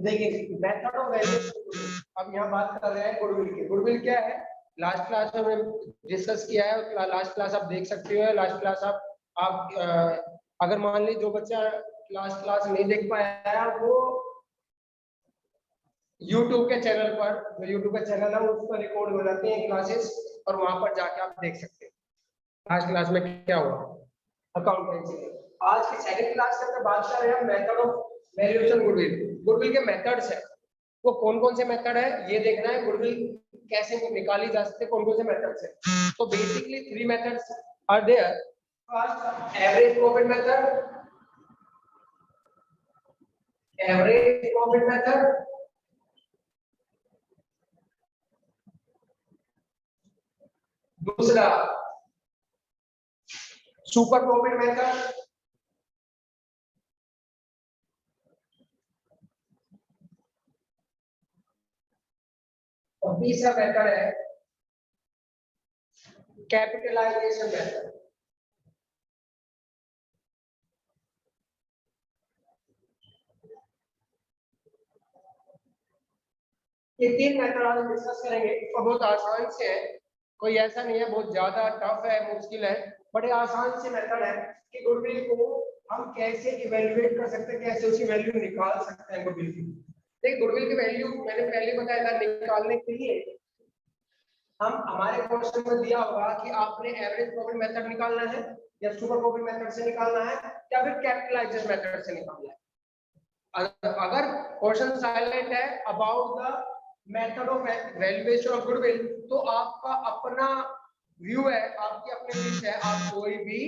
देखिए method of valuation, अब यहाँ बात कर रहे हैं गुडविल की। गुडविल क्या है, लास्ट क्लास में हमने डिस्कस किया है, लास्ट क्लास आप देख सकते हो। लास्ट क्लास आप अगर मान लीजिए जो बच्चा लास्ट क्लास नहीं देख पाया है वो YouTube के चैनल पर, जो YouTube का चैनल है उस पर रिकॉर्ड हो जाते हैं क्लासेस, और वहां पर जाके आप देख सकते हैं लास्ट क्लास में क्या हुआ अकाउंटेंसी। आज की सेकंड क्लास में बात कर रहे हैं method of valuation goodwill. Goodwill के मेथड्स है, वो कौन कौन से मेथड है ये देखना है। गुडविल कैसे निकाली जा सकती है, कौन कौन से मेथड्स है। तो basically 3 methods are there. First average profit method, average profit method, दूसरा सुपर प्रॉफिट मेथड, और तीसरा मेथड है कैपिटलाइजेशन मेथड। ये 3 मेथड आज डिस्कस करेंगे और बहुत आसान से है, कोई ऐसा नहीं है बहुत ज्यादा टफ है मुश्किल है, बड़े आसान से मेथड है कि गुडविल को हम कैसे इवेल्युएट कर सकते हैं, कैसे उसकी वैल्यू निकाल सकते हैं गुडविल की। देखिए गुडविल की वैल्यू मैंने पहले बताया था, निकालने के लिए हम हमारे क्वेश्चन में दिया होगा कि आपने एवरेज प्रॉफिट मेथड निकालना है या सुपर प्रॉफिट मेथड से निकालना है या फिर कैपिटलाइजेशन मेथड से निकालना है। अगर क्वेश्चन साइलेंट है about the method of valuation of goodwill तो आपका अपना व्यू है, आपकी अपनी विश है, आप कोई भी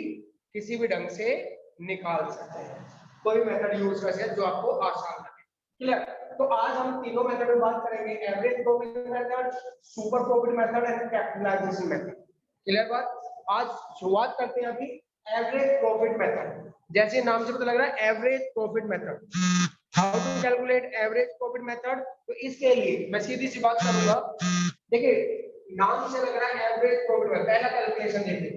किसी भी ढंग से निकाल सकते हैं, कोई मेथड यूज कर सकते हैं जो आपको आसान लगे। क्लियर? तो आज हम तीनों मेथड में बात करेंगे, average profit method, super profit method and capitalization method. Clear बात? आज शुरुआत करते हैं अभी एवरेज प्रॉफिट मेथड। जैसे नाम से पता लग रहा है average profit method, how to calculate average profit method. तो इसके लिए मैं सीधी सी बात करूंगा। देखिए नाम से लग रहा है एवरेज प्रॉफिट मेथड, पहला कैलकुलेशन देखिए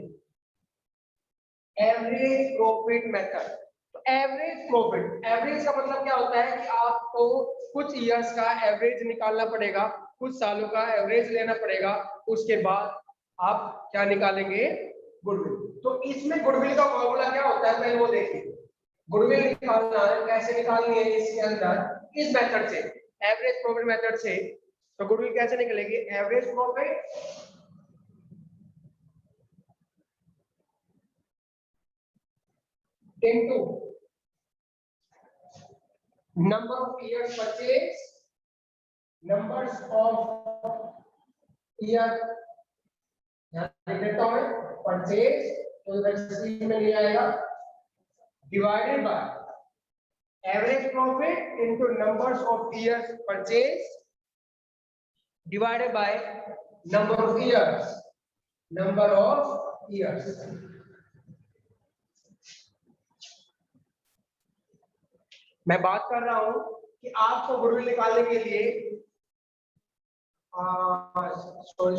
एवरेज प्रॉफिट मेथड। तो एवरेज प्रॉफिट, एवरेज का मतलब क्या होता है कि आपको कुछ ईयर्स का एवरेज निकालना पड़ेगा, कुछ सालों का एवरेज लेना पड़ेगा, उसके बाद आप क्या निकालेंगे, गुडविल। तो इसमें गुडविल का फॉर्मूला क्या होता है पहले वो देखिए। गुडविल निकालना है, कैसे निकालनी है इसके अंदर, इस मेथड से, एवरेज प्रॉफिट मेथड से। तो गुडविल कैसे निकलेगी, average profit into number of years purchase, numbers of year देता हूं परचेज, तो इधर में ले आएगा, divided by average profit into numbers of years purchase divided by number of years, number of years. मैं बात कर रहा हूं कि आपको गुडविल निकालने के लिए सॉरी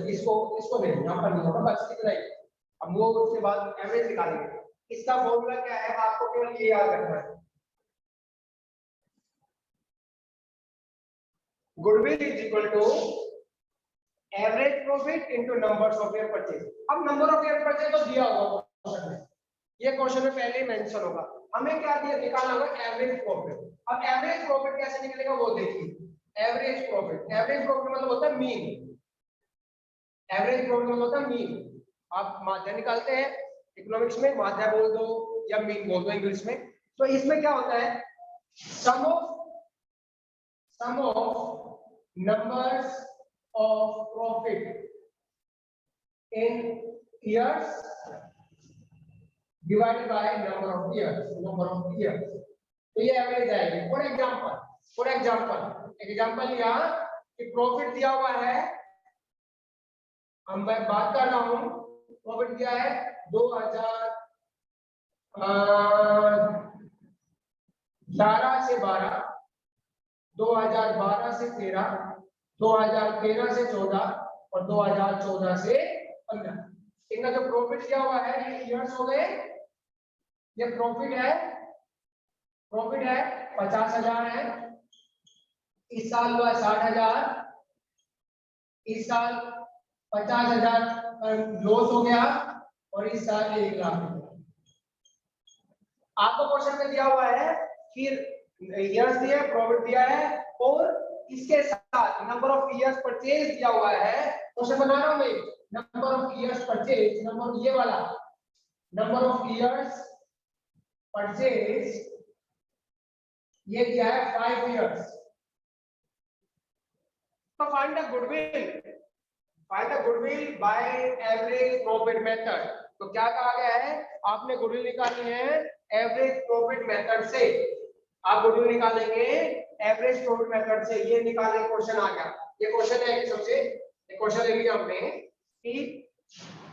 इसको नहीं, यहाँ पर नहीं होगा, बस इतना ही। अब वो उसके बाद एवरेज निकालेंगे। इसका फॉर्मूला क्या है, आपको केवल ये याद रखना है, goodwill is equal to average profit into numbers of year purchase. अब नंबर ऑफ ईयर परचेज तो दिया होगा क्वेश्चन में, ये क्वेश्चन में पहले ही मेंशन होगा, हमें क्या दिया, निकालना होगा एवरेज प्रॉफिट। अब एवरेज प्रॉफिट कैसे निकलेगा वो देखिए, एवरेज प्रॉफिट, एवरेज प्रॉफिट मतलब होता है मीन, एवरेज प्रॉफिट मतलब होता है मीन। आप माध्य निकालते हैं इकोनॉमिक्स में, माध्य बोल दो या मीन बोल दो इंग्लिश में। तो इसमें क्या होता है, sum of numbers of profit in years divided by number of years, तो ये एवरेज आएगी। फॉर एग्जांपल यहाँ कि प्रॉफिट दिया हुआ है, हम बात कर रहा हूं, प्रॉफिट दिया है 2011 से 12, 2012 से 13, 2013 से 14 और 2014 से 15। इनका जो प्रॉफिट दिया हुआ है ये ईयर्स हो गए, ये प्रॉफिट है प्रॉफिट है 50,000 है, इस साल हुआ 60,000, इस साल 50,000 लॉस हो गया और इस साल 1 लाख। आपको क्वेश्चन में दिया हुआ है फिर ईयर्स दिया है, प्रॉफिट दिया है और इसके साथ नंबर ऑफ ईयर्स परचेज दिया हुआ है। क्वेश्चन बना रहा हूं मैं, number of years purchase, number ये वाला नंबर ऑफ ईयर्स परचेज ये क्या है 5 ईयर्स। तो find the goodwill by average profit method. तो क्या कहा गया है, आपने गुडविल निकालनी है एवरेज प्रॉफिट मेथड से। आप गुडविल निकालेंगे एवरेज प्रॉफिट मेथड से, ये निकालने क्वेश्चन आ गया। ये क्वेश्चन है कि सबसे ये क्वेश्चन ले लिया हमने कि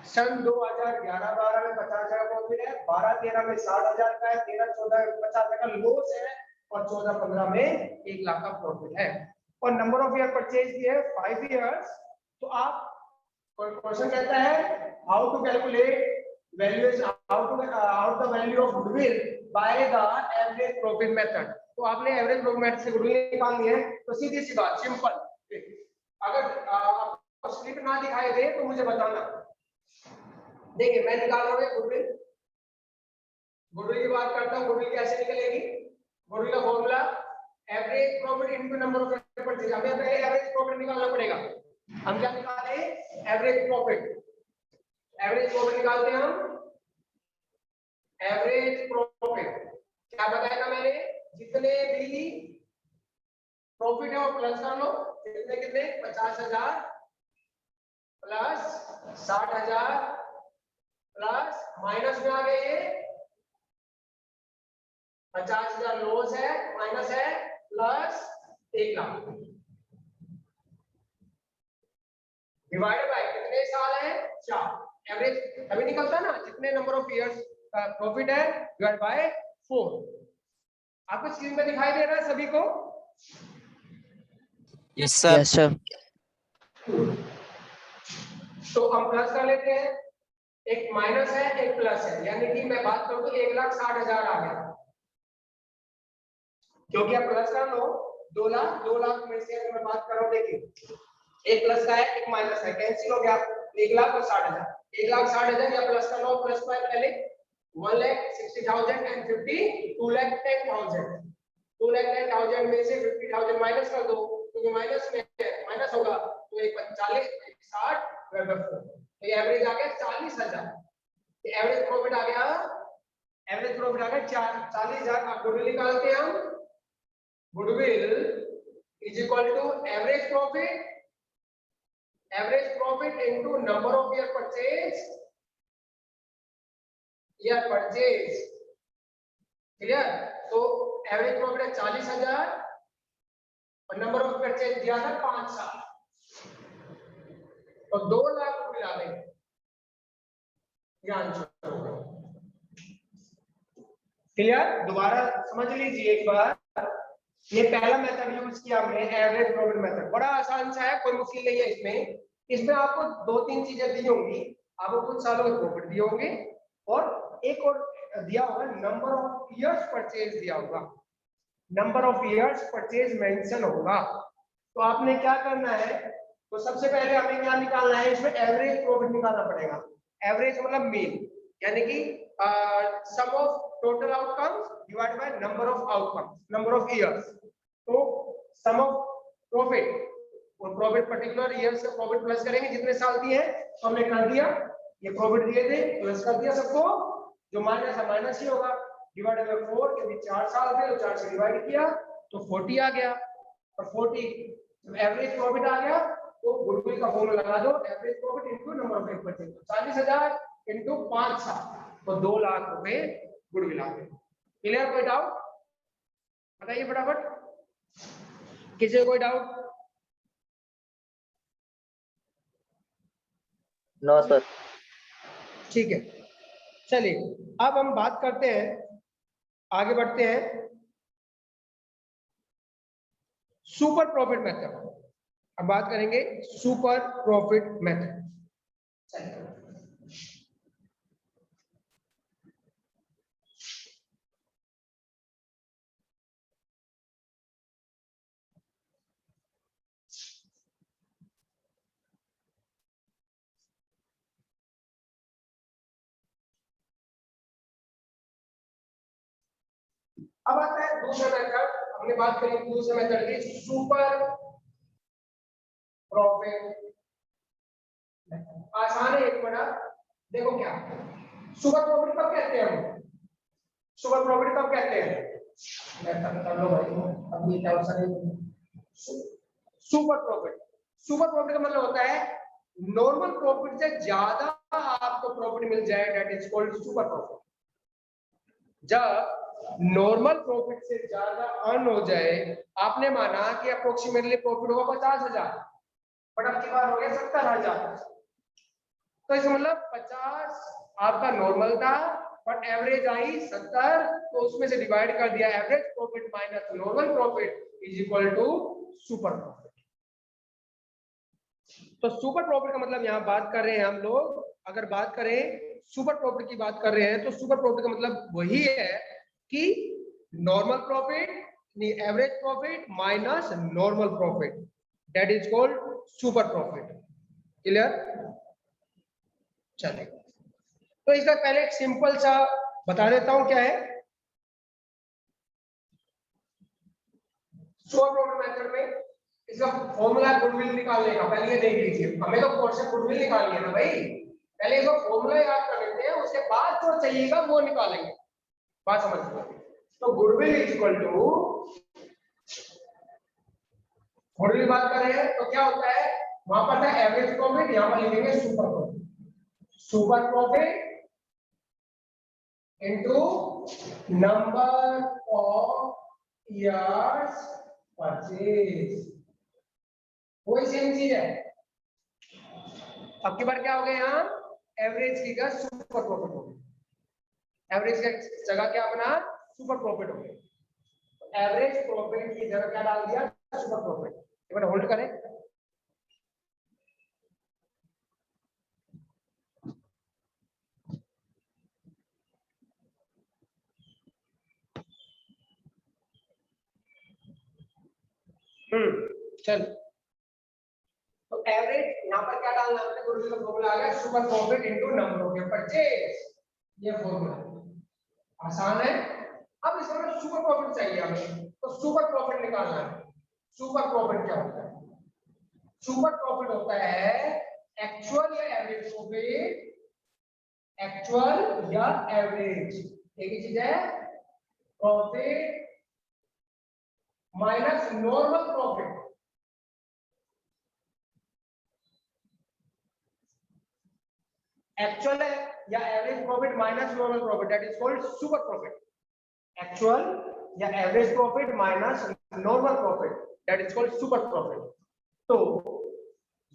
सन 2011-12 में 50,000 प्रॉफिट है, 12-13 में 60,000 का है, 13-14 में 50,000 का लॉस है और 14-15 में 1 लाख का प्रॉफिट है और नंबर ऑफ ईयर परचेज की है 5 इयर्स। तो आप क्वेश्चन कहता है how to calculate valuation, how the value of goodwill by the average profit method. तो आपने एवरेज प्रॉफिट मेथड से गुडविल निकालनी है। तो सीधी सी बात सिंपल, अगर आपको स्लिप ना दिखाई दे तो मुझे बताना। देखिए मैं निकाल रहा हूं गुडविल, गुडविल की बात करता हूं। गुडविल कैसे निकलेगी, गुडविल का formula average profit into number of year purchase. हमें पहले एवरेज प्रॉफिट निकालना पड़ेगा। हम क्या निकाले, एवरेज प्रॉफिट। एवरेज प्रॉफिट निकालते हैं हम, एवरेज प्रॉफिट क्या बताया था मैंने, जितने भी प्रॉफिट है वो प्लस कर लो, कितने कितने 50,000 प्लस 60,000 प्लस माइनस में आ गए 50,000 लॉस है माइनस है प्लस 1 लाख डिवाइड बाय कितने साल है 4। एवरेज अभी निकलता ना, जितने नंबर ऑफ इयर्स का प्रॉफिट है डिवाइड बाय 4। आपको स्क्रीन पे दिखाई दे रहा है सभी को? Yes sir. तो हम प्लस कर लेते हैं, एक माइनस है एक प्लस है, यानी कि मैं बात करूं तो 1,60,000 आ गया, क्योंकि आप प्लस कर लो 2 लाख में से अगर मैं बात कर रहा हूं, देखिए एक प्लस का है एक माइनस है, कैंसिल हो गया 1,60,000। 1,60,000 या प्लस का लो, प्लस का पहले 1,60,000 एंड 50 2,10,000। 2,10,000 में से 50,000 माइनस कर दो, क्योंकि माइनस में माइनस होगा तो 40 60 तो ये एवरेज आ गया 40,000। ये एवरेज प्रॉफिट आ गया, एवरेज प्रॉफिट आ गया 40,000। आप गुडविल निकालते हैं हम, goodwill is equal to average profit into number of year purchase, clear. तो एवरेज प्रॉफिट है 40,000 और नंबर ऑफ परचेज दिया था 5 साल, तो 2 लाख रुपए आ गए। क्लियर, दोबारा समझ लीजिए एक बार। ये पहला मेथड यूज किया हमने एवरेज प्रॉफिट मेथड, बड़ा आसान सा है, कोई मुश्किल नहीं है इसमें। इसमें आपको 2-3 चीजें दी होंगी, आपको कुछ सालों में प्रॉफिट दिए होंगे और एक और दिया होगा नंबर ऑफ ईयर्स परचेज दिया होगा, number of years purchase mention होगा। तो आपने क्या करना है, तो सबसे पहले हमें क्या निकालना है, इसमें एवरेज प्रॉफिट निकालना पड़ेगा। एवरेज मतलब मीन, यानी कि sum of total outcomes divide by number of outcomes, number of years. तो सम ऑफ प्रॉफिट और प्रॉफिट पर्टिकुलर ईयर्स का प्रॉफिट प्लस करेंगे, जितने साल दिए हैं तो हमने कर दिया, ये प्रॉफिट दिए थे प्लस कर दिया सबको, जो माइनस है माइनस ही होगा, डिवाइड बाय 4, क्योंकि 4 साल थे तो 4 से डिवाइड किया तो 40 आ गया और 40 एवरेज प्रॉफिट आ गया। तो गुडविल का फॉर्मूला लगा दो, average profit into number of year purchase, 40,000 into 5 साल तो 2 लाख रुपए गुडविल आ गए। क्लियर, कोई डाउट बताइए फटाफट, किसी कोई डाउट? No sir. ठीक है, चलिए अब हम बात करते हैं, आगे बढ़ते हैं सुपर प्रॉफिट मेथड। अब बात करेंगे सुपर प्रॉफिट मेथड। अब आता है दूसरा मेथड, हमने बात करी दूसरे मेथड की, सुपर प्रॉफिट। आसान है एक बड़ा, देखो क्या सुपर प्रॉफिट कब कहते हैं हम, सुपर प्रॉफिट कब कहते हैं, कर लो भाई अभी क्या सुपर प्रॉफिट। सुपर प्रॉफिट का मतलब होता है नॉर्मल प्रॉफिट से ज्यादा आपको प्रॉफिट मिल जाए, that is called super profit. जब नॉर्मल प्रॉफिट से ज्यादा अर्न हो जाए, आपने माना कि अप्रोक्सीमेटली प्रॉफिट होगा 50,000, बट अब की बार हो गया 70,000, तो इसका मतलब 50 आपका नॉर्मल था बट एवरेज आई 70, तो उसमें से डिवाइड कर दिया, average profit minus normal profit is equal to super profit. तो सुपर प्रॉफिट का मतलब यहां बात कर रहे हैं हम लोग, अगर बात करें सुपर प्रॉफिट की बात कर रहे हैं, तो सुपर प्रॉफिट का मतलब वही है कि normal profit, average profit minus normal profit, that is called super profit. Clear? चलेगा, तो इसका पहले एक सिंपल सा बता देता हूं क्या है सुपर प्रॉफिट मेथड में। इसका फॉर्मूला गुडविल निकालने का, पहले ये देख लीजिए, हमें तो कोर्स गुडविल निकालनी है ना भाई, पहले इसका फॉर्मूला याद कर लेते हैं, उसके बाद जो चाहिएगा वो निकालेंगे, बात समझ लो। तो goodwill is equal to, goodwill बात कर रहे हैं तो क्या होता है, वहां पर था एवरेज प्रॉफिट, यहां पर लिखेंगे super profit, super profit into number of years purchase, वही सेम चीज है। अब की बार क्या हो गया, यहाँ एवरेज की जगह सुपर प्रॉफिट हो गया, एवरेज की जगह क्या बना, सुपर प्रॉफिट हो गया, एवरेज प्रॉफिट की जगह क्या डाल दिया, सुपर प्रॉफिट। एक बार होल्ड करें, चल, तो एवरेज यहाँ पर क्या डालना है, गुडविल का फॉर्मूला आ गया super profit into number of purchase, ये फॉर्मूला आसान है। अब इसमें सुपर प्रॉफिट चाहिए हमें, तो सुपर प्रॉफिट निकालना है। सुपर प्रॉफिट क्या होता है, सुपर प्रॉफिट होता है एक्चुअल या एवरेज प्रॉफिट, एक्चुअल या एवरेज एक ही चीज है, profit minus normal profit, actual या average profit minus normal profit, that is called super profit. Actual या average profit minus normal profit, that is called super profit. तो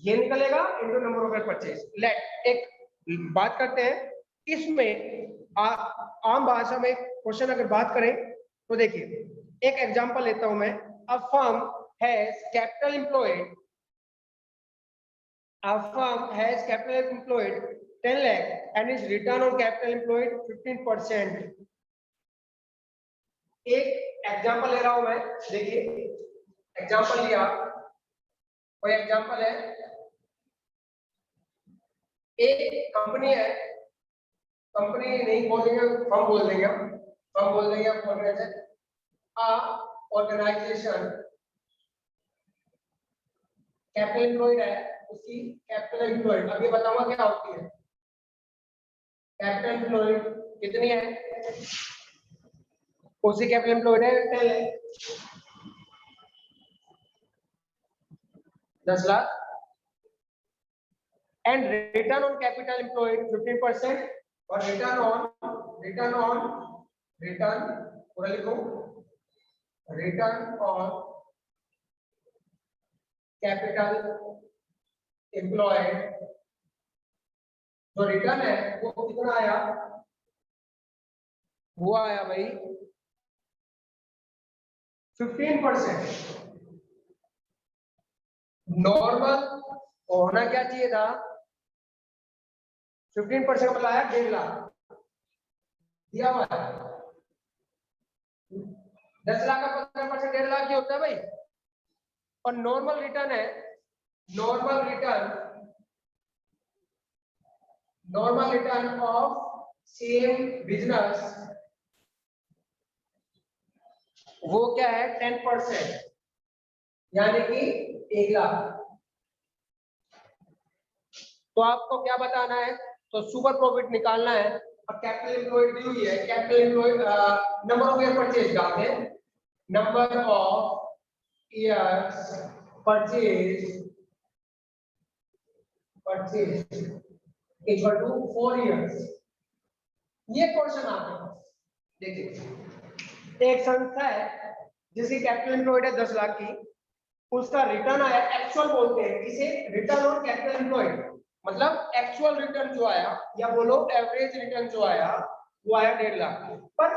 ये निकलेगा into number of purchase. Let एक बात करते हैं इसमें, आम भाषा में क्वेश्चन अगर बात करें तो देखिए, एक एग्जांपल लेता हूं मैं, a firm has capital employed, a firm has capital employed 10 lakh and its return on capital employed 15%। एक एग्जांपल ले रहा हूं मैं, देखिए एग्जांपल लिया, कोई एग्जांपल है, एक कंपनी है, कंपनी नहीं बोलेंगे, फर्म बोल देंगे, फर्म बोल देंगे, ऑर्गेनाइजेशन कैपिटल एम्प्लॉयड है, उसकी कैपिटल एम्प्लॉयड, अब ये बताऊंगा क्या होती है कैपिटल एम्प्लॉयड कितनी है, उसकी कैपिटल एम्प्लॉयड है 10 lakh, 10 lakh, and return on capital employed 15%, और रिटर्न पूरा लिखो, रिटर्न ऑन कैपिटल एम्प्लॉयड, जो रिटर्न है वो कितना आया, वो आया भाई 15%। नॉर्मल होना क्या चाहिए था, 15% मतलब आया 1.5 लाख दिया हुआ है, 10 लाख का 15% 1.5 लाख ही होता है भाई। और नॉर्मल रिटर्न है, normal return of same business वो क्या है 10%, यानी कि 1 लाख। तो आपको क्या बताना है, तो सुपर प्रॉफिट निकालना है। और कैपिटल एम्प्लॉयड दी हुई है, capital employed number of year purchase डालते हैं, number of years purchase equal to 4 years. ये क्वेश्चन आपके पास देखिए, एक संस्था है जिसकी कैपिटल एम्प्लॉयड है 10 लाख की, उसका रिटर्न आया, एक्चुअल बोलते हैं इसे, रिटर्न ऑन कैपिटल एम्प्लॉयड, मतलब एक्चुअल रिटर्न जो आया, या बोलो एवरेज रिटर्न जो आया, वो आया 1.5 लाख। पर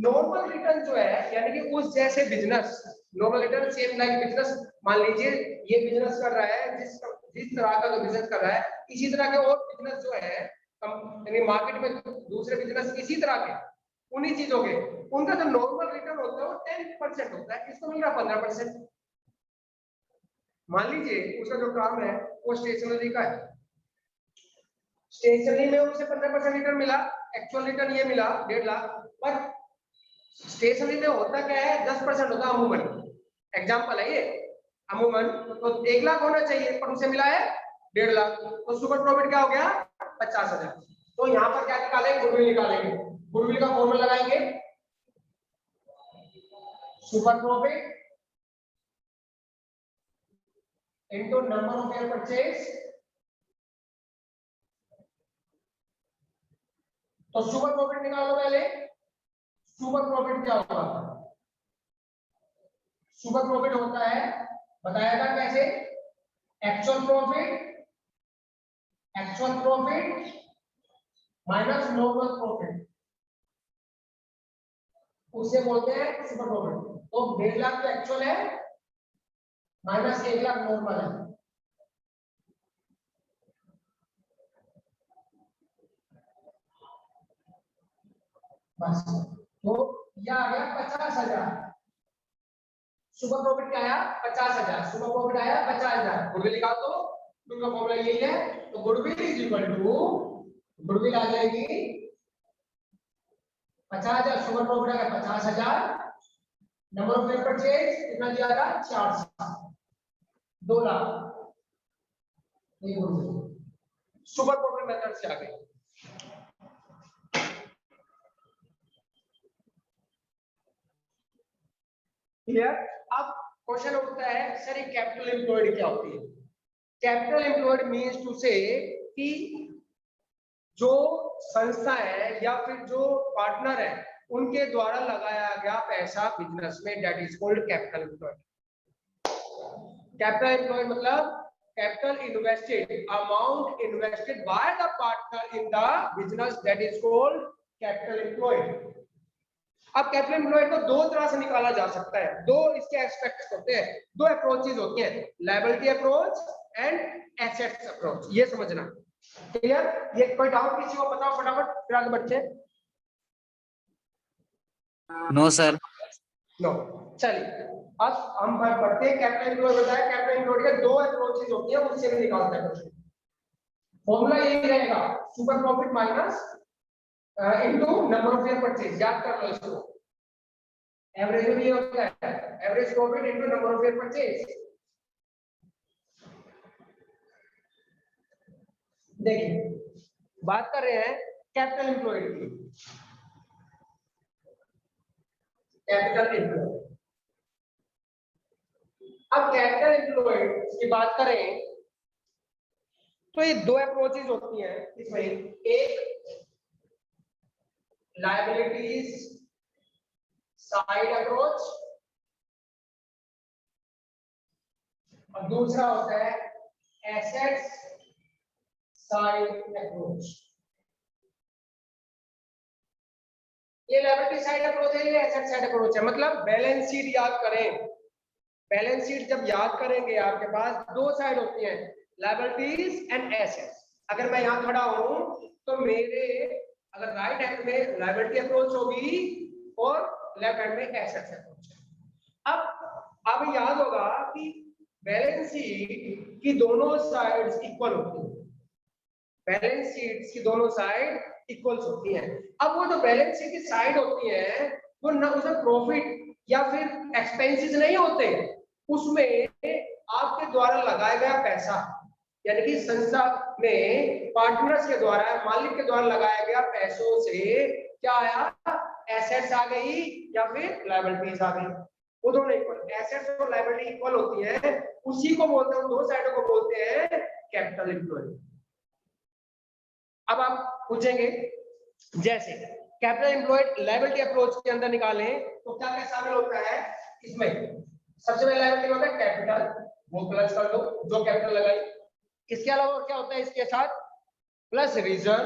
नॉर्मल रिटर्न जो है, यानी कि उस जैसे business, normal return same like business, मान लीजिए ये बिजनेस कर रहा है, जिस तरह का जो बिजनेस कर रहा है, इसी तरह के और बिजनेस जो है यानी मार्केट में दूसरे बिजनेस इसी तरह के, उन्हीं चीजों के, उनका जो नॉर्मल रिटर्न होता है वो 10% होता है, इसको मिल रहा 15%। मान लीजिए उसका जो काम है वो स्टेशनरी का है, स्टेशनरी में उसे 15% रिटर्न मिला, एक्चुअल रिटर्न ये मिला 1.5 लाख, पर स्टेशनरी में होता क्या है 10% होता है अमूमन, एग्जांपल है ये, अमूमन तो 1 लाख होना चाहिए, पर उसे मिला है 1.5 लाख, तो सुपर प्रॉफिट क्या हो गया 50,000। तो यहाँ पर क्या निकालेंगे, गुडविल निकालेंगे, गुडविल का फॉर्मूला लगाएंगे, super profit into number of year purchase. तो सुपर प्रॉफिट निकालो पहले, सुपर प्रॉफिट क्या होगा, सुपर प्रॉफिट होता है, बताया था कैसे, actual profit minus normal profit, उसे बोलते हैं सुपर प्रॉफिट। तो 1.5 लाख तो एक्चुअल है, माइनस 1 लाख नॉर्मल है, बस। तो यह आ गया 50,000, सुपर प्रॉफिट क्या आया 50,000, सुपर प्रॉफिट आया 50,000, गुडविल निकाल दो, उनका फॉर्मूला यही है। तो goodwill is equal to, goodwill आ जाएगी 50,000, सुपर प्रॉफिट आ गया 50,000, नंबर ऑफ ईयर परचेज कितना दिया था 400, 2 लाख, ये गुडविल सुपर प्रॉफिट मेथड से आ गई। क्लियर। अब क्वेश्चन उठता है सर ये कैपिटल एम्प्लॉयड क्या होती है। कैपिटल एम्प्लॉयड मींस टू से कि जो संस्था है या फिर जो पार्टनर है उनके द्वारा लगाया गया पैसा बिजनेस में, that is called capital employed. Capital employed मतलब capital invested, amount invested by the partner in the business, that is called capital employed. अब कैपिटल एम्प्लॉयड को दो तरह से निकाला जा सकता है, दो इसके एस्पेक्ट्स होते हैं, दो अप्रोचेस होती हैं, liability approach and assets approach, ये समझना। क्लियर। ये कोई डाउट किसी को बताओ फटाफट, फिर आगे बढ़ते हैं। No sir. नो, चलिए अब हम बढ़ते हैं। कैपिटल एम्प्लॉयड बताया, कैपिटल एम्प्लॉयड के दो अप्रोचेस होती हैं, उससे भी निकालते हैं क्वेश्चन। फॉर्मूला यही रहेगा, super profit minus into number of year purchase, याद कर लो इसको। एवरेज में ये होता है average profit into number of year purchase. देखिए बात कर रहे हैं कैपिटल एम्प्लॉयड की, कैपिटल एम्प्लॉयड। अब कैपिटल एम्प्लॉयड की बात करें तो ये दो अप्रोचेस होती हैं इसमें, एक लायबिलिटीज साइड अप्रोच और दूसरा होता है एसेट्स साइड अप्रोच। ये लायबिलिटी साइड अप्रोच है, ये एसेट साइड अप्रोच है। मतलब बैलेंस शीट याद करें, बैलेंस शीट जब याद करेंगे आपके पास दो साइड होती हैं, लायबिलिटीज एंड एसेट्स। अगर मैं यहाँ खड़ा हूं तो मेरे अगर राइट हैंड में लायबिलिटी अप्रोच होगी और लेफ्ट हैंड में एसेट्स अप्रोच। अब याद होगा कि बैलेंस शीट की दोनों साइड्स इक्वल होती हैं, बैलेंस शीट की दोनों साइड इक्वल्स होती हैं। अब वो जो बैलेंस शीट की साइड होती है वो ना उसमें प्रॉफिट या फिर एक्सपेंसेस नहीं होते, उसमें आपके द्वारा लगाया गया पैसा, यानी कि संस्था में पार्टनर्स के द्वारा, मालिक के द्वारा लगाया गया पैसों से क्या आया, एसेट्स आ गई या फिर लायबिलिटीज आ गई। वो दोनों इक्वल, एसेट्स और लायबिलिटी इक्वल होती है, उसी को बोलते हैं, दो साइडों को बोलते हैं कैपिटल एम्प्लॉयड। अब आप पूछेंगे जैसे कैपिटल एम्प्लॉयड लायबिलिटी अप्रोच के अंदर निकालें तो क्या क्या शामिल होता है इसमें। सबसे पहले लायबिलिटी होता है कैपिटल, वो प्लस कर दो जो कैपिटल लगाई। इसके अलावा और क्या होता है इसके साथ, प्लस रिजर्व,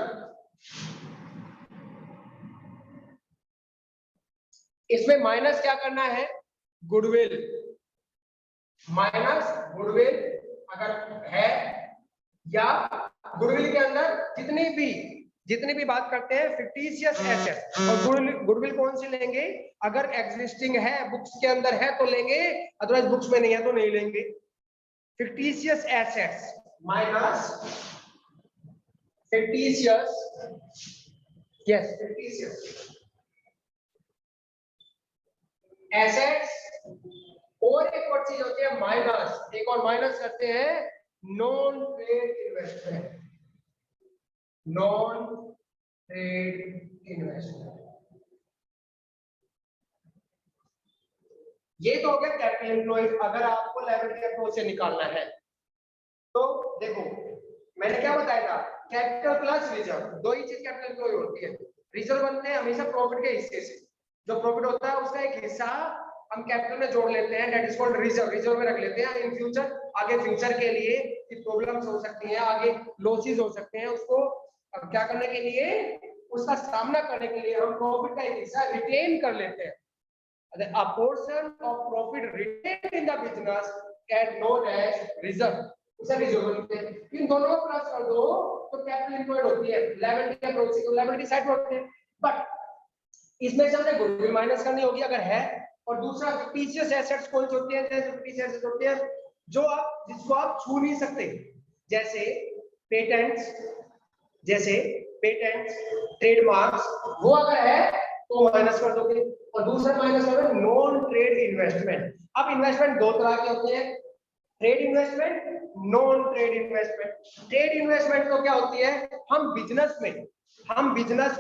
इसमें माइनस क्या करना है, गुडविल, माइनस गुडविल अगर है, या गुडविल के अंदर जितनी भी बात करते हैं फिक्टिशियस एसेट, और गुडविल कौन सी लेंगे, अगर एग्जिस्टिंग है बुक्स के अंदर है तो लेंगे, अदरवाइज बुक्स में नहीं है तो नहीं लेंगे। Fictitious assets minus fictitious, yes fictitious assets, और एक और चीज होती है माइनस, एक और माइनस करते हैं non trade investment, non trade investment. ये तो हो गया कैपिटल एम्प्लॉयड। अगर आपको लायबिलिटी अप्रोच से निकालना है तो देखो मैंने क्या बताया था, कैपिटल प्लस रिजर्व, दो ही चीज कैपिटल एम्प्लॉयड होती है। रिजर्व बनते हैं हमेशा प्रॉफिट के हिस्से से, जो प्रॉफिट होता है उसका एक हिस्सा हम कैपिटल में जोड़ लेते हैं, that is called reserve, reserve में रख लेते हैं इन फ्यूचर, आगे फ्यूचर के लिए कि प्रॉब्लम्स हो सकती हैं, आगे लॉसेस हो सकते हैं, उसको क्या करने के लिए, उसका सामना करने के लिए हम प्रॉफिट का एक हिस्सा रिटेन कर लेते हैं। A portion of profit retained in the business is known as reserve, उसे रिजर्व बोलते हैं। इन दोनों को प्लस कर दो तो कैपिटल एम्प्लॉयड होती है, लायबिलिटी अप्रोच से लायबिलिटी साइड होते हैं। बट इसमें से हमें गुडविल माइनस करनी होगी अगर है, और दूसरा फिक्टिशियस एसेट्स कौन सी होती हैं, जैसे फिक्टिशियस एसेट्स होती है जो आप, जिसको आप छू नहीं सकते, जैसे पेटेंट्स, जैसे पेटेंट्स, ट्रेडमार्क्स, वो अगर है तो माइनस कर दोगे, और दूसरा माइनस करोगे नॉन ट्रेड इन्वेस्टमेंट। अब इन्वेस्टमेंट दो तरह के होते हैं, trade investment, non trade investment. Trade investment तो क्या होती है, हम बिजनेस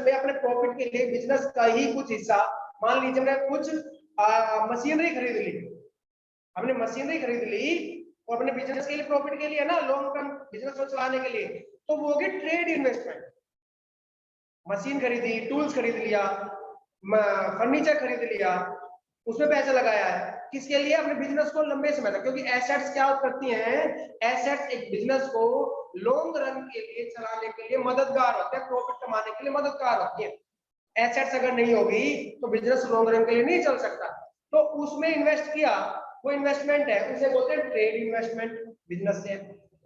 में अपने प्रॉफिट के लिए बिजनेस का ही कुछ हिस्सा, मान लीजिए हमने कुछ मशीनरी खरीद ली, वो अपने बिजनेस के लिए, प्रॉफिट के लिए ना, लॉन्ग टर्म बिजनेस को चलाने के लिए, तो वो होगी ट्रेड इन्वेस्टमेंट। मशीन खरीदी, टूल्स खरीद लिया, फर्नीचर खरीद लिया, उसमें पैसा लगाया है, किसके लिए, अपने बिजनेस को लंबे समय तक, क्योंकि एसेट्स क्या करती हैं, एसेट्स एक बिजनेस को लॉन्ग रन के लिए चलाने के लिए मददगार होते हैं, प्रॉफिट कमाने के लिए मददगार होती है। एसेट्स अगर नहीं होगी तो बिजनेस लॉन्ग रन के लिए नहीं चल सकता, तो उसमें इन्वेस्ट किया, वो इन्वेस्टमेंट है, उसे बोलते हैं ट्रेड इन्वेस्टमेंट बिजनेस से।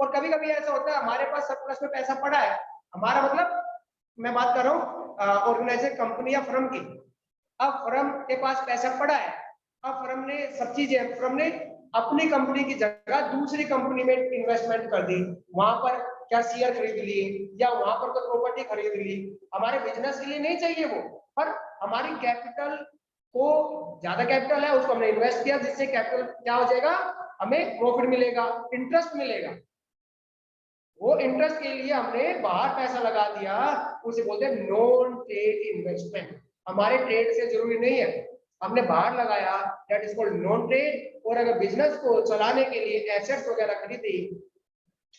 और कभी कभी ऐसा होता है हमारे पास सरप्लस में पैसा पड़ा है, हमारा मतलब मैं बात कर रहा हूँ ऑर्गेनाइजेशन, कंपनी या फर्म की, अब फर्म के पास पैसा पड़ा है, अब फर्म ने सब चीजें, फर्म ने अपनी कंपनी की जगह दूसरी कंपनी में इन्वेस्टमेंट कर दी, वहां पर क्या शेयर खरीद लिए या वहां पर कोई प्रॉपर्टी खरीद ली, हमारे बिजनेस के लिए नहीं चाहिए वो, पर हमारी कैपिटल को, ज्यादा कैपिटल है उसको हमने इन्वेस्ट किया, जिससे कैपिटल क्या हो जाएगा, हमें प्रॉफिट मिलेगा, इंटरेस्ट मिलेगा, वो इंटरेस्ट के लिए हमने बाहर पैसा लगा दिया, उसे बोलते हैं नॉन ट्रेड इन्वेस्टमेंट। हमारे ट्रेड से जरूरी नहीं है, हमने बाहर लगाया, that is called non trade. और अगर बिजनेस को चलाने के लिए एसेट्स वगैरह खरीदी,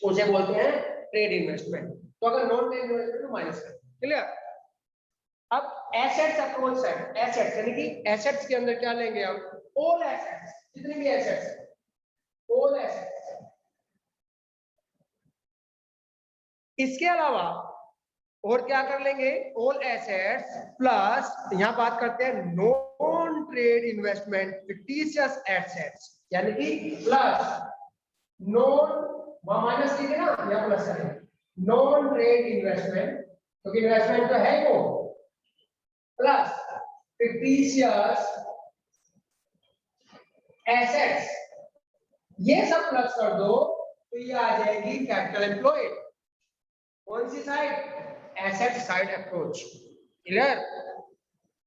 उसे बोलते हैं ट्रेड इन्वेस्टमेंट। तो अगर नॉन ट्रेड इन्वेस्टमेंट तो माइनस कर, क्लियर। अब एसेट्स अप्रोच है, एसेट्स यानी कि एसेट्स के अंदर क्या लेंगे हम, ऑल एसेट्स, जितने भी एसेट्स, ऑल एसेट्स। इसके अलावा और क्या कर लेंगे, ऑल एसेट्स प्लस, यहां बात करते हैं non trade investment fictitious assets, यानी कि प्लस नॉन, वहां माइनस लिखे ना, यहां प्लस करेंगे, नॉन ट्रेड इन्वेस्टमेंट, क्योंकि इन्वेस्टमेंट तो है वो, प्लस फिक्टिशियस एसेट्स, ये सब प्लस कर दो तो ये आ जाएगी कैपिटल एम्प्लॉयड। कौन सी side, asset side approach, clear.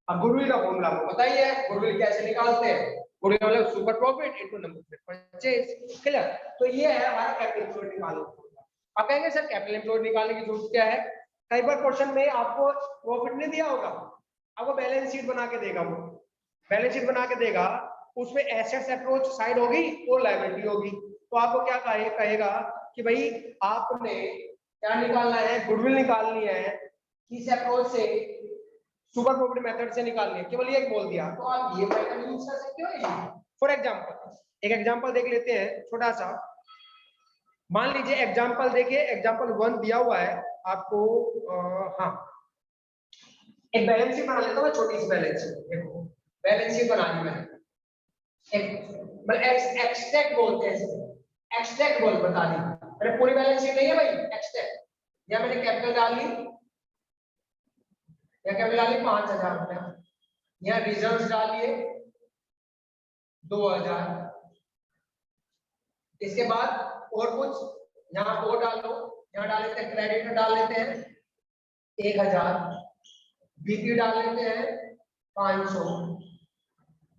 अब गुडविल का फॉर्मूला आपको पता ही है, गुडविल कैसे निकालते हैं, गुडविल मतलब super profit into number of purchase. Clear? तो ये है हमारा कैपिटल एम्प्लॉयड निकालने का। आप कहेंगे सर कैपिटल एम्प्लॉयड निकालने की जरूरत क्या है? कई बार क्वेश्चन में आपको प्रॉफिट नहीं दिया होगा, आपको बैलेंस शीट बना के देगा, वो बैलेंस शीट बना के देगा, उसमें एसेट्स अप्रोच साइड होगी और लायबिलिटी होगी। तो आपको क्या कहेगा कि भाई आपने क्या निकालना है, गुडविल निकालनी है, किस अप्रोच से, सुपर प्रॉफिट मेथड से निकालनी है, केवल ये बोल दिया तो आप ये मेथड यूज कर सकते हो। फॉर एग्जांपल एक एग्जांपल देख लेते हैं छोटा सा। मान लीजिए एग्जांपल देखिए, एग्जांपल 1 दिया हुआ है आपको। हाँ, एक बैलेंस शीट बना लेता हूं, छोटी सी बैलेंस शीट। देखो बैलेंस शीट बना ली मैंने, मतलब एक्सट्रैक्ट बोलते हैं इसको, एक्सट्रैक्ट बोल बता दी मैंने, पूरी बैलेंस शीट नहीं है भाई, एक्सट्रैक्ट। या मैंने कैपिटल डाल ली, या कैपिटल डाल ली 5000 रुपया, या रिजर्व्स डाल लिए 2000, इसके बाद और कुछ यहाँ और डाल दो, यहाँ डाल लेते हैं क्रेडिट में डाल लेते हैं 1000, बीपी डाल लेते हैं 500,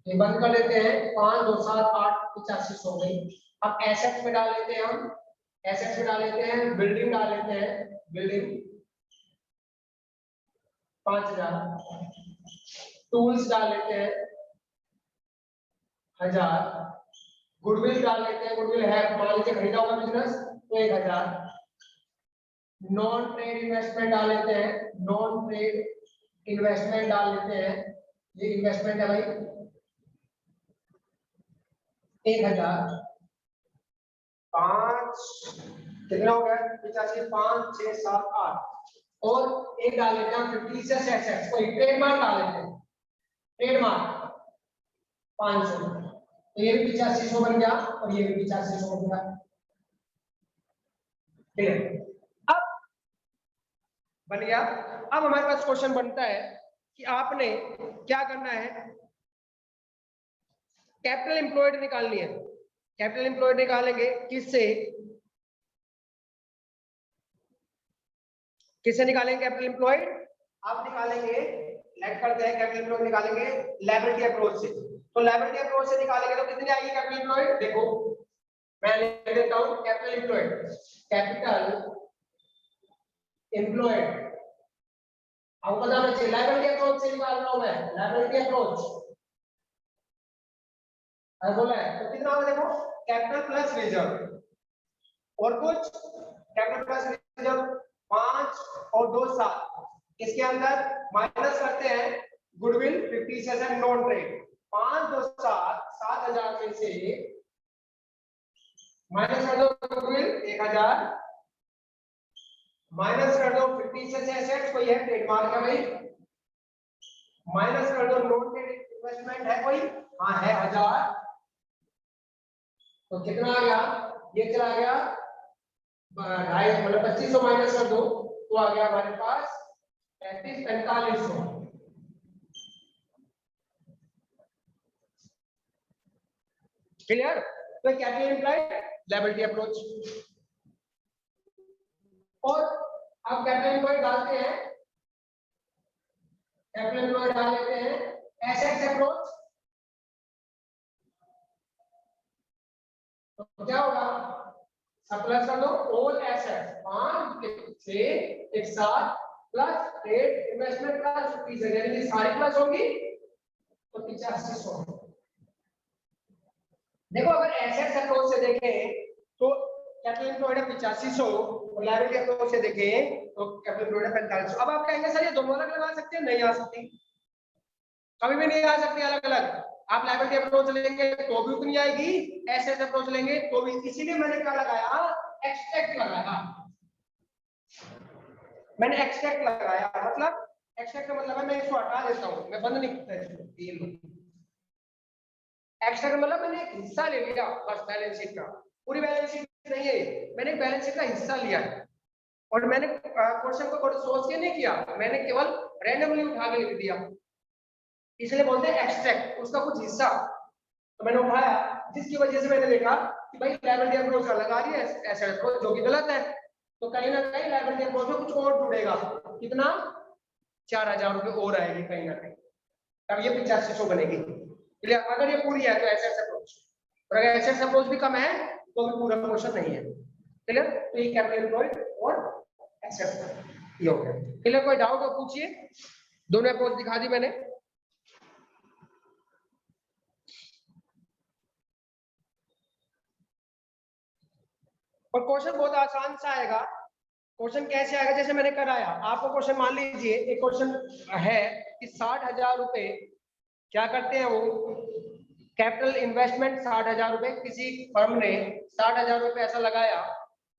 ये बंद कर लेते हैं, 5 2 7 8 85 हो गई। अब एसेट्स में डाल लेते हैं हम, एसेट्स में डाल लेते हैं बिल्डिंग डाल लेते हैं, बिल्डिंग 5000, टूल्स डाल लेते हैं 1000, गुडविल डाल लेते हैं, गुडविल है मान लीजिए खरीदा होगा बिजनेस तो 1000, नॉन ट्रेड इन्वेस्टमेंट डाल लेते हैं, नॉन ट्रेड इन्वेस्टमेंट डाल लेते हैं, ये इन्वेस्टमेंट है भाई 1000, 5 कितना हो गया 85, 5 6 7 8, और एक डाल लेते हैं 50 से एसेट्स, कोई ट्रेडमार्क डाल लेते हैं, ट्रेडमार्क 500, तो ये भी 8500 बन गया और ये भी 8500 बन गया। ठीक है, अब बन गया। अब हमारे पास क्वेश्चन बनता है कि आपने क्या करना है, कैपिटल एम्प्लॉयड निकालनी है। कैपिटल एम्प्लॉयड निकालेंगे किससे, किससे निकालेंगे कैपिटल एम्प्लॉयड? आप निकालेंगे, लेट करते हैं कैपिटल एम्प्लॉयड निकालेंगे लायबिलिटी अप्रोच से। तो लायबिलिटी अप्रोच से निकालेंगे तो कितनी आएगी कैपिटल एम्प्लॉयड? देखो मैं लिख देता हूं कैपिटल एम्प्लॉयड, कैपिटल एम्प्लॉयड आपको पता होना चाहिए, लायबिलिटी अप्रोच से निकाल रहा हूं मैं, लायबिलिटी अप्रोच बोला है तो कितना होगा देखो, कैपिटल प्लस रिजर्व और कुछ, कैपिटल प्लस रिजर्व 5 और 2 7, इसके अंदर माइनस करते हैं गुडविल 50 से नॉन ट्रेड, 5 2 7 7000 में से माइनस कर दो गुडविल 1000, माइनस कर दो 50 से एसेट्स, कोई है ट्रेडमार्क है भाई, माइनस कर दो नॉन ट्रेड इन्वेस्टमेंट है कोई, हाँ है 1000, तो कितना आ गया, ये चला गया 2.5 मतलब 2500 माइनस कर दो तो आ गया हमारे पास 3500। क्लियर? तो कैपिटल एम्प्लॉयड लायबिलिटी अप्रोच, और अब कैपिटल एम्प्लॉयड डालते हैं, कैपिटल एम्प्लॉयड डाल लेते हैं एसेट्स अप्रोच, तो क्या होगा, प्लस कर दो ऑल एसेट्स 5 6 एक साथ प्लस ट्रेड इन्वेस्टमेंट प्लस 50, यानी कि सारी प्लस होगी तो 8500। देखो अगर एसेट्स अप्रोच से देखें तो कैपिटल एम्प्लॉयड है 8500 और लायबिलिटी अप्रोच से देखें तो कैपिटल एम्प्लॉयड है 4500। अब आप कहेंगे सर ये दोनों अलग लगा सकते हैं, नहीं आ सकती, कभी भी नहीं आ सकती अलग अलग। आप लायबिलिटी अप्रोच लेंगे तो भी उतनी आएगी, एसेट अप्रोच लेंगे तो भी, इसीलिए मैंने क्या लगाया, एक्सट्रैक्ट लगाया, मैंने एक्सट्रैक्ट लगाया, मतलब एक्सट्रैक्ट का मतलब है मैं इसको हटा देता हूं, मैं बंद नहीं करता इसको, एक्सट्रैक्ट मतलब मैंने एक हिस्सा ले लिया बस बैलेंस शीट का, पूरी बैलेंस शीट नहीं है, मैंने बैलेंस शीट का हिस्सा लिया है और मैंने क्वेश्चन को थोड़ा सोच के नहीं किया, मैंने केवल रैंडमली उठा के लिख दिया, इसलिए बोलते हैं एक्सट्रैक्ट, उसका कुछ हिस्सा तो मैंने उठाया, जिसकी वजह से मैंने देखा कि भाई लायबिलिटी अप्रोच अलग आ रही है एसेट अप्रोच, जो कि गलत है, तो कहीं ना कहीं लायबिलिटी अप्रोच में कुछ और जुड़ेगा, कितना 4000 रुपए और आएगी कहीं ना कहीं। तब ये 8500 बनेगी। क्लियर? अगर ये पूरी है तो एसएस अप्रोच, और अगर एसएस अप्रोच भी कम है तो भी पूरा क्वेश्चन नहीं है। क्लियर? तो ये कैपिटल एम्प्लॉयड और एसेट्स ये हो गया। क्लियर? कोई डाउट हो पूछिए, दोनों अप्रोच दिखा दी मैंने। और क्वेश्चन बहुत आसान सा आएगा। क्वेश्चन कैसे आएगा? जैसे मैंने कराया आपको क्वेश्चन, मान लीजिए एक क्वेश्चन है कि 60,000 रुपए क्या करते हैं वो, कैपिटल इन्वेस्टमेंट 60,000 रुपए किसी फर्म ने 60,000 रुपए ऐसा लगाया,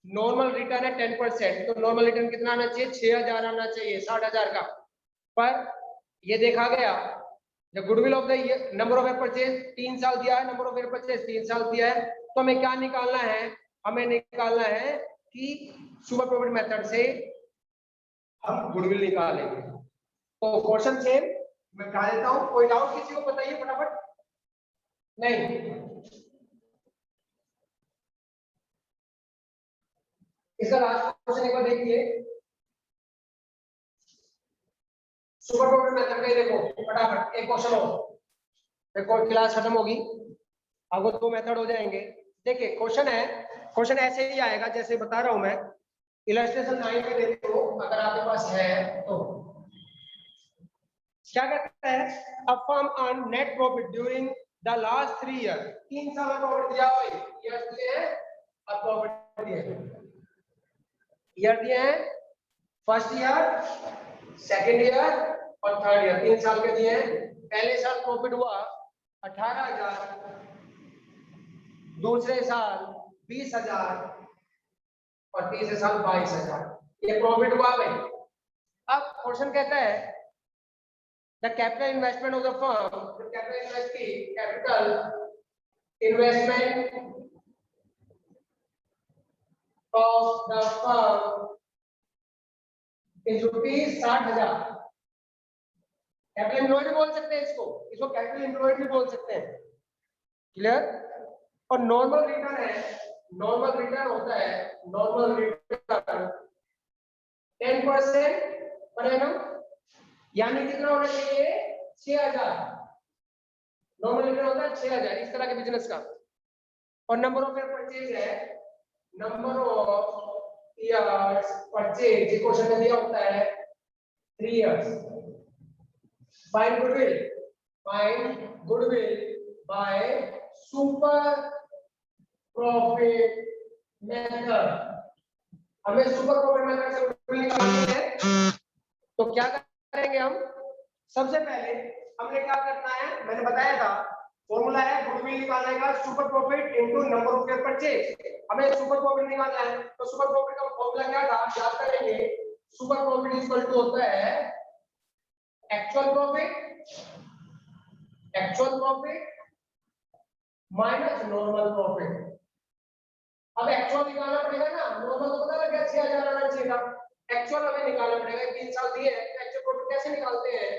नॉर्मल रिटर्न है 10%, तो नॉर्मल रिटर्न कितना आना चाहिए? 6,000 आना चाहिए 60,000 का। पर ये देखा गया जब goodwill of the number of purchase 3 साल दिया है, नंबर ऑफ परचेज 3 साल दिया है, तो हमें क्या निकालना है? हमें निकालना है कि सुपर प्रॉफिट मेथड से हम गुडविल निकालेंगे। तो क्वेश्चन सेम मैं बता देता हूं, कोई डाउट किसी को बताइए फटाफट। नहीं, इसका लास्ट क्वेश्चन एक बार देखिए, सुपर प्रॉफिट मेथड का देखो फटाफट, एक क्वेश्चन हो, फिर क्लास खत्म होगी, आपको 2 मेथड हो जाएंगे। देखिए क्वेश्चन है, क्वेश्चन ऐसे ही आएगा जैसे बता रहा हूं मैं, इलस्ट्रेशन 9 में देखो अगर आपके पास है तो क्या कहता है? A firm earn net profit during the last 3 year, 3 साल में प्रॉफिट दिया हुआ है, ईयर दिए हैं, अब प्रॉफिट दिए हैं, ईयर दिए हैं, फर्स्ट ईयर, सेकंड ईयर और थर्ड ईयर, 3 साल के दिए हैं। पहले साल प्रॉफिट हुआ 18,000, दूसरे साल 20,000 और तीसरे साल 22,000, ये प्रॉफिट हुआ भाई। अब क्वेश्चन कहता है the capital investment of the firm, the capital investment of the firm is rupees 60,000। Capital employed भी बोल सकते हैं इसको कैपिटल एम्प्लॉयड भी बोल सकते हैं। क्लियर? और नॉर्मल रिटर्न है, नॉर्मल रिटर्न होता है, नॉर्मल रिटर्न 10% पर एनम, यानी कितना होना चाहिए? 6,000। नॉर्मल रिटर्न होता है 6,000 इस तरह के बिजनेस का। और नंबर ऑफ ईयर परचेज है, नंबर ऑफ ईयर्स परचेज ये क्वेश्चन में दिया होता है 3 years. Find goodwill by super profit method. हमें सुपर प्रॉफिट मेथड से गुडविल निकालनी है, तो क्या करेंगे हम? सबसे पहले हमने क्या करना है, मैंने बताया था फॉर्मूला है गुडविल निकालने का, super profit into number of year purchase. हमें सुपर प्रॉफिट निकालना है, तो सुपर प्रॉफिट का फॉर्मूला क्या था याद करेंगे, सुपर प्रॉफिट इक्वल टू होता है actual profit minus normal profit. अब एक्चुअल निकालना पड़ेगा ना, नॉर्मल तो पता लग गया 6,000 आना चाहिए था, एक्चुअल हमें निकालना पड़ेगा। 3 साल दिए हैं, एक्चुअल प्रॉफिट कैसे निकालते हैं?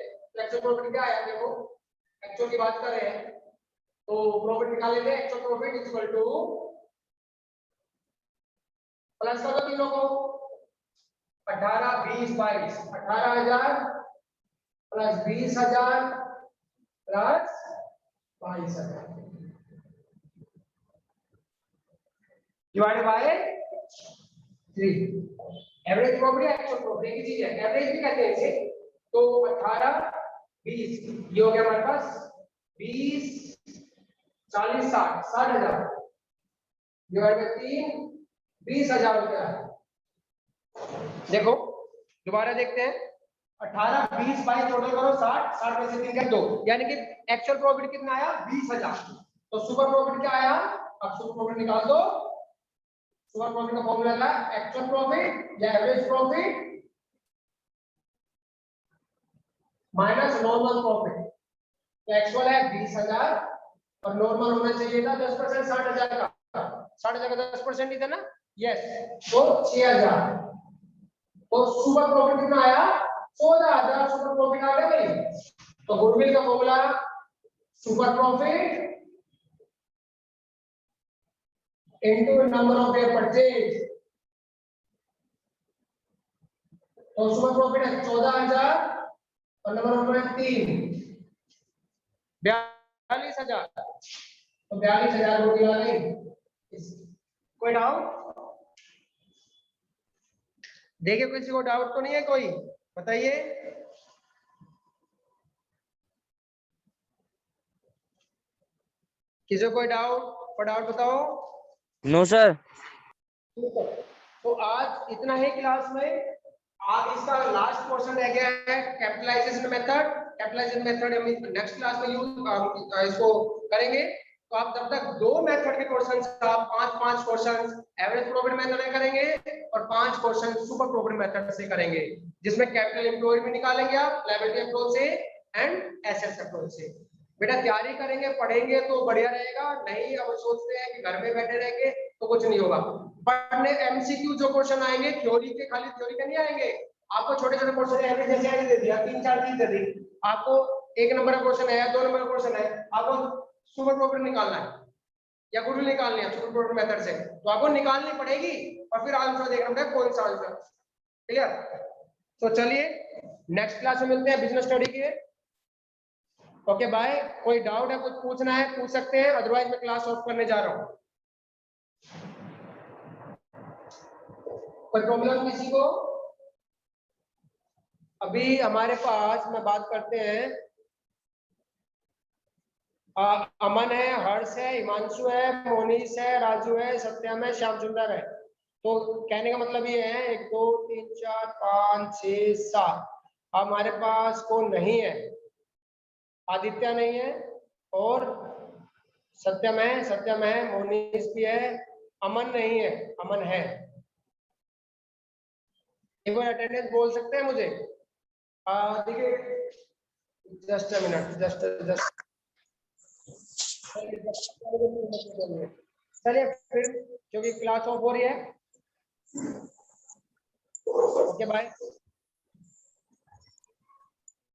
एक्चुअल प्रॉफिट क्या है? देखो एक्चुअल की बात कर रहे हैं तो प्रॉफिट निकालेंगे, actual profit equal two plus कर दो तीनों को, 18, 20, 22, 18,000 plus 20,000 plus 22,000 divided by 3। Average profit actual profit एक ही चीज है, एवरेज भी कहते हैं इसे। तो 18, 20 ये हो गया हमारे पास 20, 40, 60, 60,000 डिवाइड बाय 3, 20,000 रुपया। देखो दोबारा देखते हैं, 18, 20, 22 टोटल करो 60, 60 में से 3 कर दो, यानी कि एक्चुअल प्रॉफिट कितना आया? 20,000। तो सुपर प्रॉफिट क्या आया? अब सुपर प्रॉफिट निकाल दो। सुपर प्रॉफिट का फॉर्मूला था एक्चुअल प्रॉफिट या average profit minus normal profit. तो एक्चुअल है 20,000 और नॉर्मल होना चाहिए था 10%, 60,000 का, 60,000 का 10% ही था ना, यस, तो 6,000। तो सुपर प्रॉफिट कितना आया? 14,000 सुपर प्रॉफिट आ गया भाई। तो गुडविल का formula super profit into number of year purchase. तो सुपर प्रॉफिट है 14,000 और नंबर ऑफ ईयर 3, 42,000, तो 42,000 रोटी आ गई। कोई डाउट? देखिए किसी को डाउट तो नहीं है, कोई बताइए। किसी को कोई डाउट बताओ। No sir. तो आज इतना ही क्लास में। आज इसका लास्ट पोर्शन रह गया है कैपिटलाइजेशन मेथड। कैपिटलाइजेशन मेथड हम नेक्स्ट क्लास में यूज इसको करेंगे। तो आप जब तक 2 मेथड के क्वेश्चंस, आप 5 क्वेश्चंस एवरेज प्रॉफिट मेथड में करेंगे और 5 क्वेश्चन सुपर प्रॉफिट मेथड से करेंगे, जिसमें कैपिटल एम्प्लॉयड भी निकालेंगे आप लायबिलिटी अप्रोच से एंड एसेट्स अप्रोच से। बेटा तैयारी करेंगे, पढ़ेंगे तो बढ़िया रहेगा, नहीं अब सोचते हैं कि घर में बैठे रहेंगे तो कुछ नहीं होगा। पढ़ने एमसीक्यू जो क्वेश्चन आएंगे थ्योरी के, खाली थ्योरी के नहीं आएंगे। आपको छोटे छोटे क्वेश्चन एवरेज जैसे ऐसे दे दिया, 3-4 चीज दे दी आपको, 1 नंबर का क्वेश्चन है, 2 नंबर का क्वेश्चन है, आपको सुपर प्रॉफिट निकालना है या गुडविल निकालनी है सुपर प्रॉफिट मेथड से, तो आपको निकालनी पड़ेगी और फिर आंसर देखना पड़ेगा कौन सा आंसर। क्लियर? तो चलिए नेक्स्ट क्लास में मिलते हैं बिजनेस स्टडी के। Okay bye. कोई डाउट है, कुछ पूछना है पूछ सकते हैं, अदरवाइज मैं क्लास ऑफ करने जा रहा हूँ। कोई प्रॉब्लम किसी को? अभी हमारे पास में बात करते हैं, अमन है, हर्ष है, हिमांशु है, मोनीश है, राजू है, सत्यम है, श्याम सुंदर है। तो कहने का मतलब ये है 1 2 3 4 5 6 7 हमारे पास कौन नहीं है? आदित्य नहीं है और सत्यम है, मोनीश भी है, अमन नहीं है, अमन है। एक बार अटेंडेंस बोल सकते हैं मुझे? देखिए जस्ट अ मिनट, जस्ट चलिए फिर, क्योंकि क्लास ऑफ हो रही है। Okay bye.